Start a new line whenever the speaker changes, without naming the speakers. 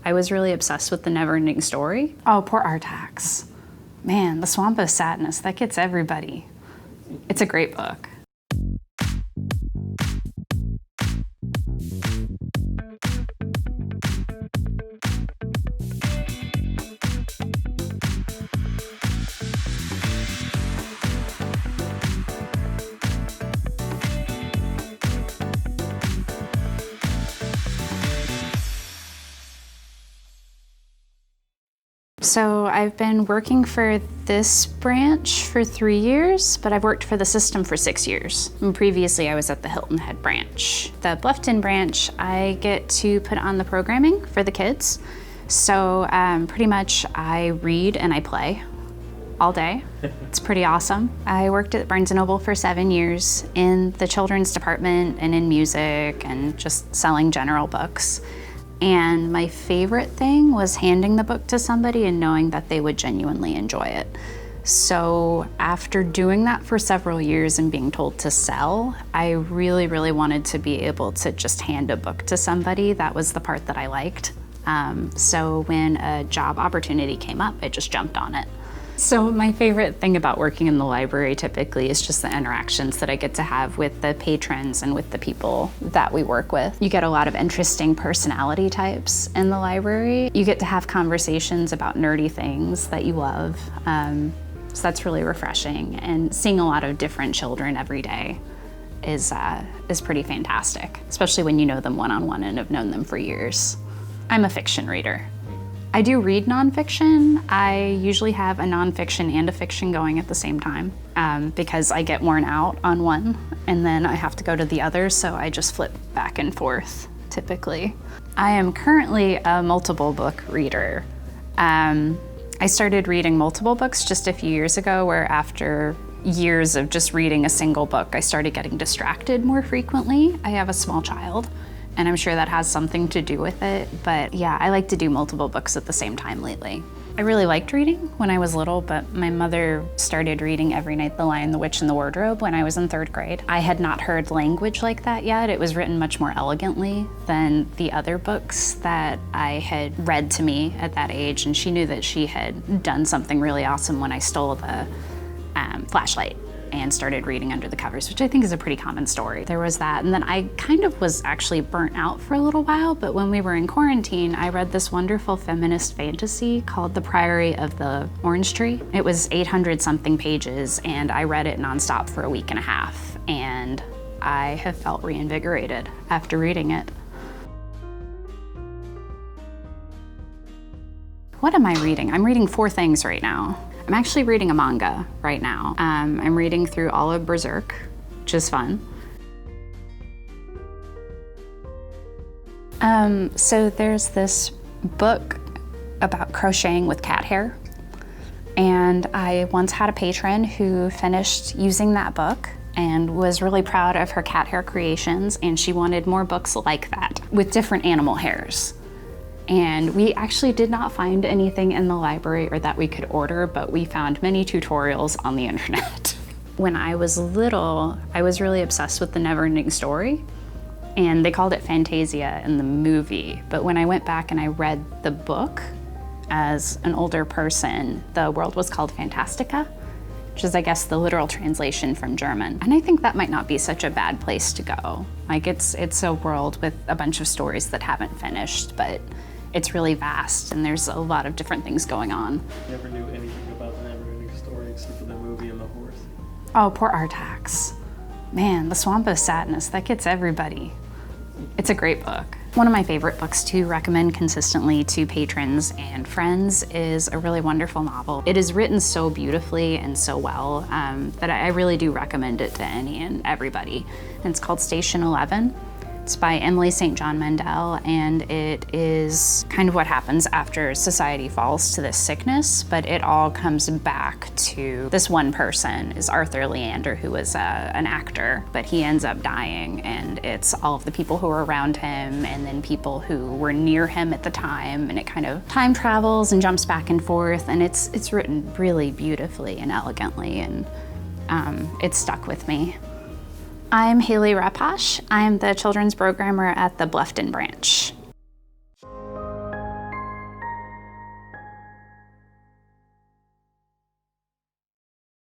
I was really obsessed with The Never-Ending Story. Oh, poor Artax. Man, The Swamp of Sadness, that gets everybody. It's a great book. So I've been working for this branch for 3 years, but I've worked for the system for 6 years. And previously I was at the Hilton Head branch. The Bluffton branch, I get to put on the programming for the kids. So pretty much I read and I play all day. It's pretty awesome. I worked at Barnes & Noble for 7 years in the children's department and in music and just selling general books. And my favorite thing was handing the book to somebody and knowing that they would genuinely enjoy it. So after doing that for several years and being told to sell, I really, really wanted to be able to just hand a book to somebody. That was the part that I liked. So when a job opportunity came up, I just jumped on it. So my favorite thing about working in the library typically is just the interactions that I get to have with the patrons and with the people that we work with. You get a lot of interesting personality types in the library. You get to have conversations about nerdy things that you love. So that's really refreshing. And seeing a lot of different children every day is pretty fantastic, especially when you know them one-on-one and have known them for years. I'm a fiction reader. I do read nonfiction. I usually have a nonfiction and a fiction going at the same time because I get worn out on one and then I have to go to the other, so I just flip back and forth typically. I am currently a multiple book reader. I started reading multiple books just a few years ago, where after years of just reading a single book, I started getting distracted more frequently. I have a small child, and I'm sure that has something to do with it. But yeah, I like to do multiple books at the same time lately. I really liked reading when I was little, but my mother started reading Every Night the Lion, the Witch, and the Wardrobe when I was in 3rd grade. I had not heard language like that yet. It was written much more elegantly than the other books that I had read to me at that age, and she knew that she had done something really awesome when I stole the flashlight and started reading under the covers, which I think is a pretty common story. There was that, and then I kind of was actually burnt out for a little while, but when we were in quarantine, I read this wonderful feminist fantasy called The Priory of the Orange Tree. It was 800-something pages, and I read it nonstop for a week and a half, and I have felt reinvigorated after reading it. What am I reading? I'm reading 4 things right now. I'm actually reading a manga right now. I'm reading through all of Berserk, which is fun. So there's this book about crocheting with cat hair. And I once had a patron who finished using that book and was really proud of her cat hair creations, and she wanted more books like that with different animal hairs. And we actually did not find anything in the library or that we could order, but we found many tutorials on the internet. When I was little, I was really obsessed with The Never-Ending Story, and they called it Fantasia in the movie. But when I went back and I read the book as an older person, the world was called Fantastica, which is, I guess, the literal translation from German. And I think that might not be such a bad place to go. Like, it's a world with a bunch of stories that haven't finished, but it's really vast, and there's a lot of different things going on.
Never knew anything about The Never-Ending Story except for the movie and the horse.
Oh, poor Artax. Man, The Swamp of Sadness, that gets everybody. It's a great book. One of my favorite books to recommend consistently to patrons and friends is a really wonderful novel. It is written so beautifully and so well that I really do recommend it to any and everybody. And it's called Station 11. It's by Emily St. John Mandel, and it is kind of what happens after society falls to this sickness, but it all comes back to this one person, is Arthur Leander, who was an actor, but he ends up dying, and it's all of the people who were around him and then people who were near him at the time, and it kind of time travels and jumps back and forth, and it's written really beautifully and elegantly, and it stuck with me. I'm Halley Repasch. I'm the children's programmer at the Bluffton Branch.